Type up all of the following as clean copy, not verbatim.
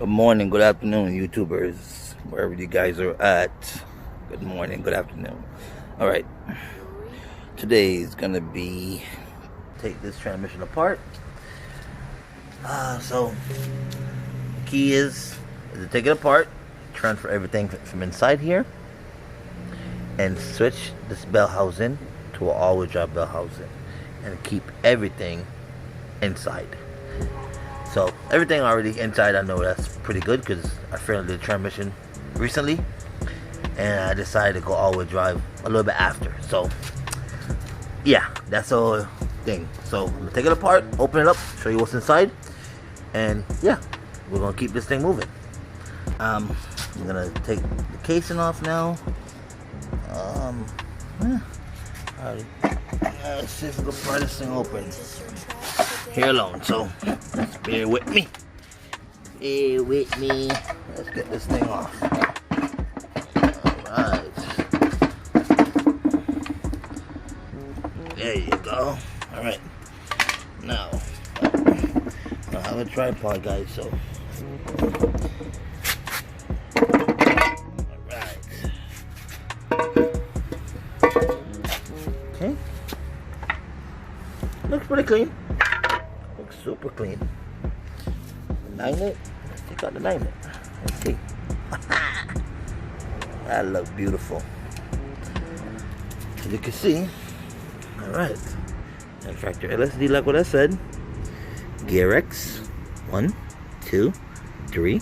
Good morning, good afternoon, YouTubers, wherever you guys are at. Good morning, good afternoon. Alright, today is gonna be take this transmission apart. So the key is to take it apart, transfer everything from inside here, and switch this bell housing to an all-wheel drive bell housing, and keep everything inside. So everything already inside, I know that's pretty good because I failed the transmission recently, and I decided to go all-wheel drive a little bit after. So yeah, that's the whole thing. So I'm gonna take it apart, open it up, show you what's inside, and yeah, we're gonna keep this thing moving. I'm gonna take the casing off now. Alrighty. Let's see if we can pry this thing open here alone. So just bear with me. Bear with me. Let's get this thing off. Alright. There you go. Alright. Now, I have a tripod, guys, so. Alright. Okay. Looks pretty clean. Looks super clean. Magnet. Take out the magnet. Let's see. That looks beautiful. As you can see. Alright. Tractor LSD, like what I said. GearX. 1, 2, 3.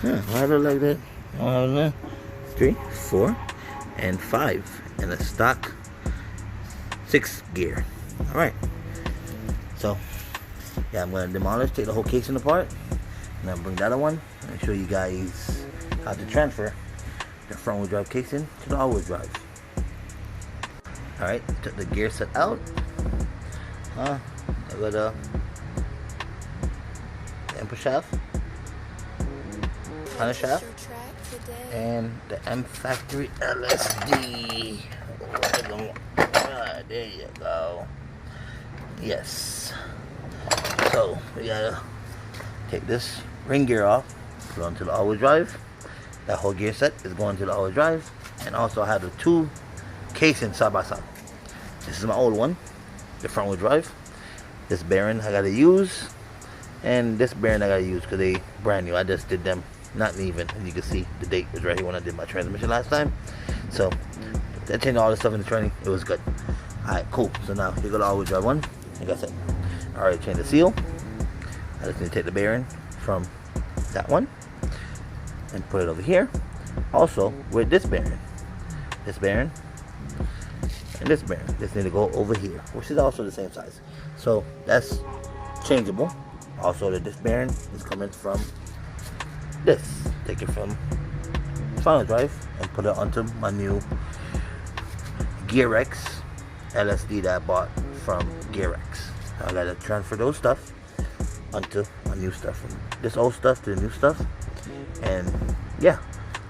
Why do I look like that? I don't know. 3, 4, and 5. And a stock 6 gear. Alright. So, yeah, I'm going to demolish, take the whole casing apart, and then bring the other one and show you guys how to transfer the front wheel drive casing to the all wheel drive. Alright, took the gear set out. I got the input shaft, counter shaft, and the M Factory LSD. Alright, there you go. Yes. So we gotta take this ring gear off, put it onto the all-wheel drive. That whole gear set is going to the all-wheel drive, and also I have the two casings side by side. This is my old one, the front wheel drive. This bearing I gotta use, and this bearing I gotta use because they brand new. I just did them, not even. As you can see, the date was right here when I did my transmission last time. So I changed all the stuff in the training. It was good. Alright, cool. So now you go to all-wheel drive one. Like I said, I already changed the seal. I just need to take the bearing from that one and put it over here. Also, with this bearing, and this bearing, just need to go over here, which is also the same size. So that's changeable. Also, this bearing is coming from this. Take it from final drive and put it onto my new GearX LSD that I bought from GearX. I gotta transfer those stuff onto my new stuff, from this old stuff to the new stuff, and yeah,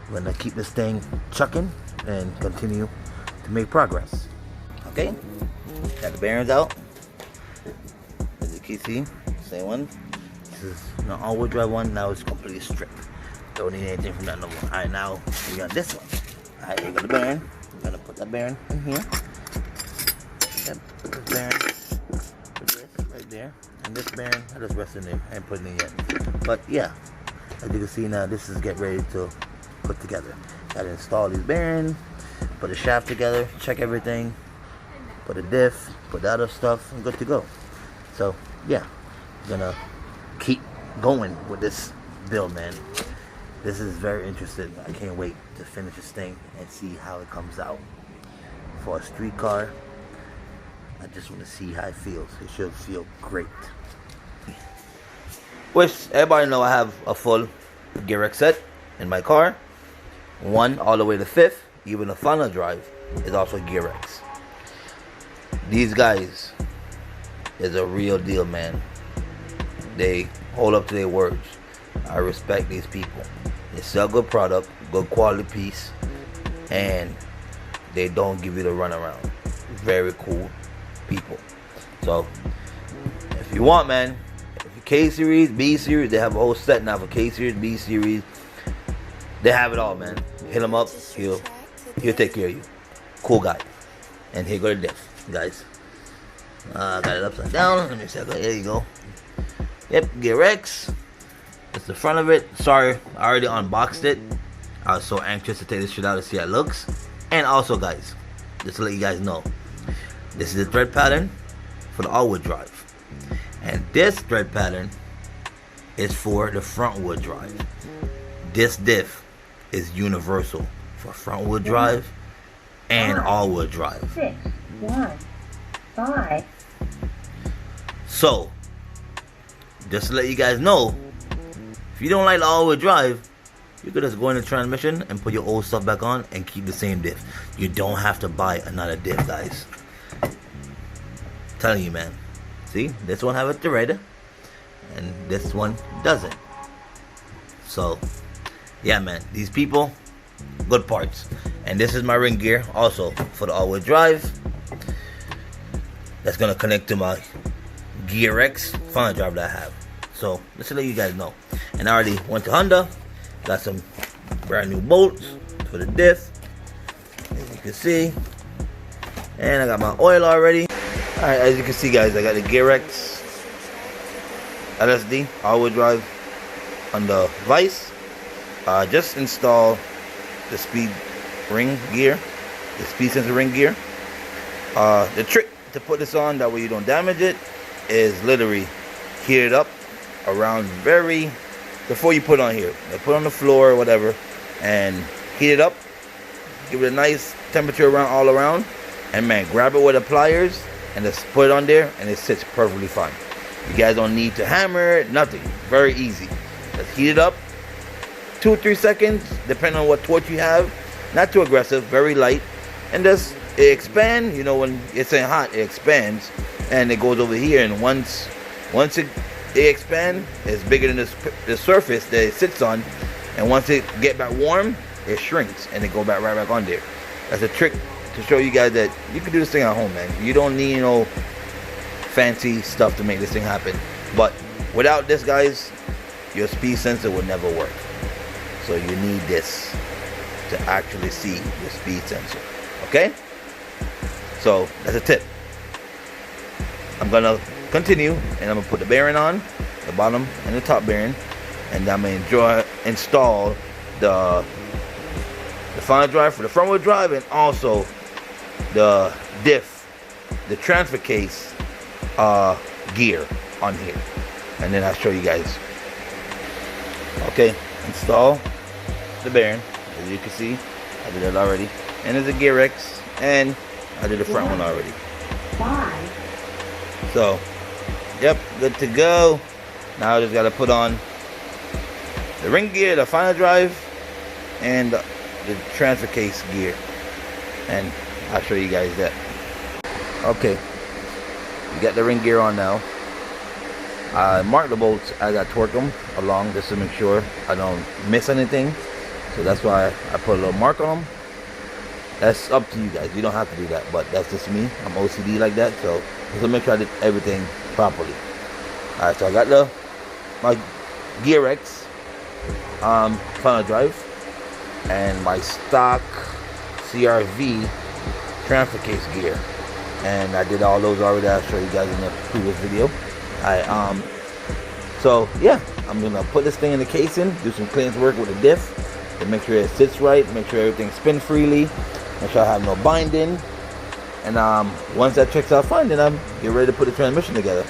I'm gonna keep this thing chucking and continue to make progress. Okay, got the bearings out. As you can see, same one. This is the all-wheel drive one. Now it's completely stripped. Don't need anything from that no more. Alright, now we got this one. Alright, we got the bearing. We're gonna put that bearing in here. Yep, put this bearing. Put this right there. And this bearing, I just rest in there. I ain't putting it yet. But yeah, as you can see now, this is get ready to put together. Gotta install these bearings, put the shaft together, check everything, put a diff, put the other stuff, and good to go. So yeah, I'm gonna keep going with this build, man. This is very interesting. I can't wait to finish this thing and see how it comes out. For a street car, I just want to see how it feels. It should feel great. Which everybody know I have a full GearX set in my car. 1 all the way to 5th. Even the final drive is also GearX. These guys is a real deal, man. They hold up to their words. I respect these people. They sell good product, good quality piece, and they don't give you the runaround. Very cool people. So if you want, man, if you K series, B series. They have a whole set now for K series, B series. They have it all, man. Hit him up. He'll take care of you. Cool guy. And here go the diff, guys. Got it upside down. Let me see. There you go. Yep, GearX. It's the front of it. Sorry, I already unboxed it. I was so anxious to take this shit out to see how it looks. And also, guys, just to let you guys know, this is the thread pattern for the all-wheel drive. And this thread pattern is for the front-wheel drive. This diff is universal for front-wheel drive and all-wheel drive. 6, 1, 5. So, just to let you guys know, if you don't like the all-wheel drive, you could just go in the transmission and put your old stuff back on and keep the same diff. You don't have to buy another diff, guys. Telling you, man. See, this one have a thread, and this one doesn't. So, yeah, man. These people, good parts. And this is my ring gear, also for the all-wheel drive. That's gonna connect to my GearX final drive that I have. So, just to let you guys know. And I already went to Honda. Got some brand new bolts for the diff, as you can see. And I got my oil already. Alright, as you can see, guys, I got the GearX LSD all-wheel drive on the vise. Just install the speed ring gear, the speed sensor ring gear. The trick to put this on, that way you don't damage it, is literally heat it up around before you put it on here. Put it on the floor or whatever and heat it up. Give it a nice temperature all around. And man, grab it with the pliers and just put it on there and it sits perfectly fine. You guys don't need to hammer it, nothing. Very easy. Just heat it up 2 or 3 seconds, depending on what torch you have. Not too aggressive, very light. And just it expands, you know, when it's in hot, it expands and it goes over here, and once it expands, it's bigger than the surface that it sits on, and once it get back warm, it shrinks and it go right back on there. That's a trick to show you guys that you can do this thing at home, man. You don't need no fancy stuff to make this thing happen. But without this, guys, your speed sensor will never work. So you need this to actually see your speed sensor. Okay? So that's a tip. I'm gonna continue and I'm gonna put the bearing on, the bottom and the top bearing, and I'm gonna install the final drive for the front wheel drive, and also the diff, the transfer case gear on here, and then I'll show you guys. Okay, install the bearing. As you can see, I did it already, and there's a GearX, and I did the front one already. 5. So, yep, good to go. Now I just gotta put on the ring gear, the final drive, and the transfer case gear, and I'll show you guys that. Okay, you got the ring gear on now. I marked the bolts as I torque them along just to make sure I don't miss anything. So that's why I put a little mark on them. That's up to you guys. You don't have to do that, but that's just me. I'm OCD like that, so just to make sure I did everything properly. Alright, so I got my GearX final drive and my stock CRV transfer case gear, and I did all those already. I'll show you guys in the previous video. Alright, so yeah, I'm gonna put this thing in the casing, do some clearance work with the diff to make sure it sits right, make sure everything spins freely, make sure I have no binding, and once that checks out fine, then I'm get ready to put the transmission together.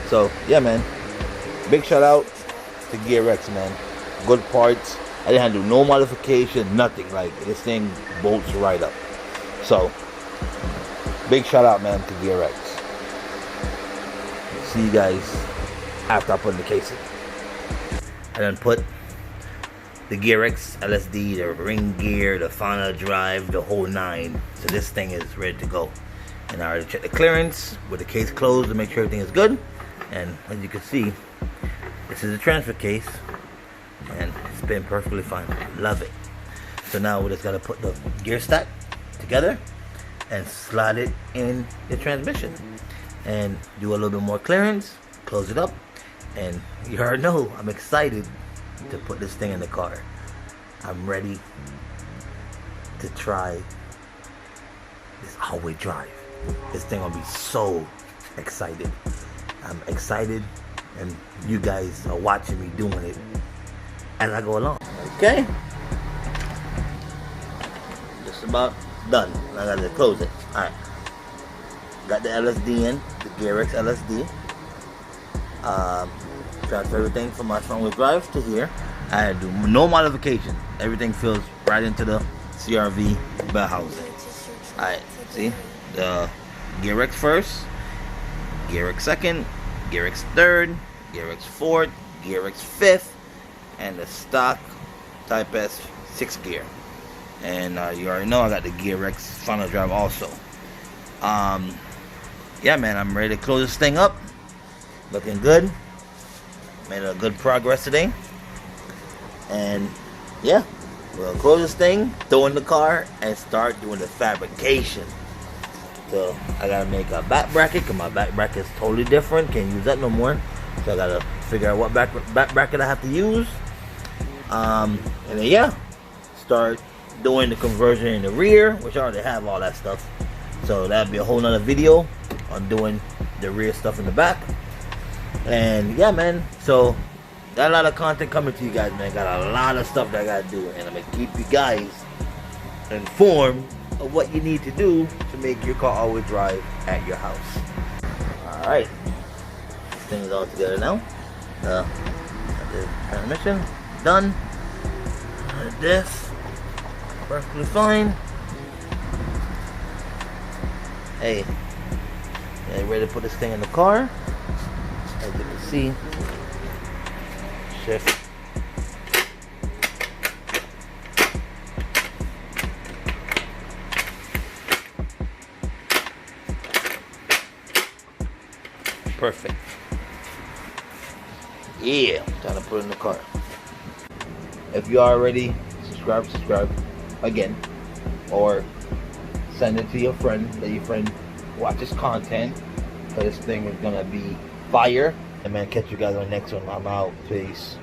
So yeah, man, big shout out to GearX, man. Good parts. I didn't have to do no modification, nothing. Like, this thing bolts right up. So big shout out, man, to GearX. See you guys after I put in the casing. I done put the GearX LSD, the ring gear, the final drive, the whole 9. So this thing is ready to go. And I already checked the clearance with the case closed to make sure everything is good. And as you can see, this is the transfer case, and it's been perfectly fine. Love it. So now we just gotta put the gear stack together and slide it in the transmission and do a little bit more clearance, close it up, And you already know, I'm excited to put this thing in the car. I'm ready to try this all-wheel drive. This thing gonna be so excited. I'm excited, and you guys are watching me doing it as I go along. Okay, just about done. I gotta close it. All right, got the LSD in, the GearX LSD. Transfer everything from my front wheel drive to here. I had to do no modification. Everything feels right into the CRV bell housing. All right, see the GearX first, GearX second, GearX third, GearX fourth, GearX fifth, and the stock Type S 6th gear. And you already know I got the GearX front wheel drive also. Yeah, man, I'm ready to close this thing up. Looking good. Made a good progress today. And yeah, we'll close this thing, throw in the car, and start doing the fabrication. So I gotta make a back bracket, because my back bracket is totally different. Can't use that no more. So I gotta figure out what back bracket I have to use. And then yeah, start doing the conversion in the rear, which I already have all that stuff. So that'll be a whole nother video on doing the rear stuff in the back. And yeah, man, so got a lot of content coming to you guys, man. Got a lot of stuff that I gotta do, and I'm gonna keep you guys informed of what you need to do to make your car all-wheel drive at your house. Alright, this thing is all together now. The transmission done. This perfectly fine. Hey, yeah, ready to put this thing in the car? As you can see, shift. Perfect. Yeah, time to put it in the car. If you already subscribe again, or send it to your friend, let your friend watch this content, because this thing is gonna be fire. And man, catch you guys on the next one. I'm out. Peace.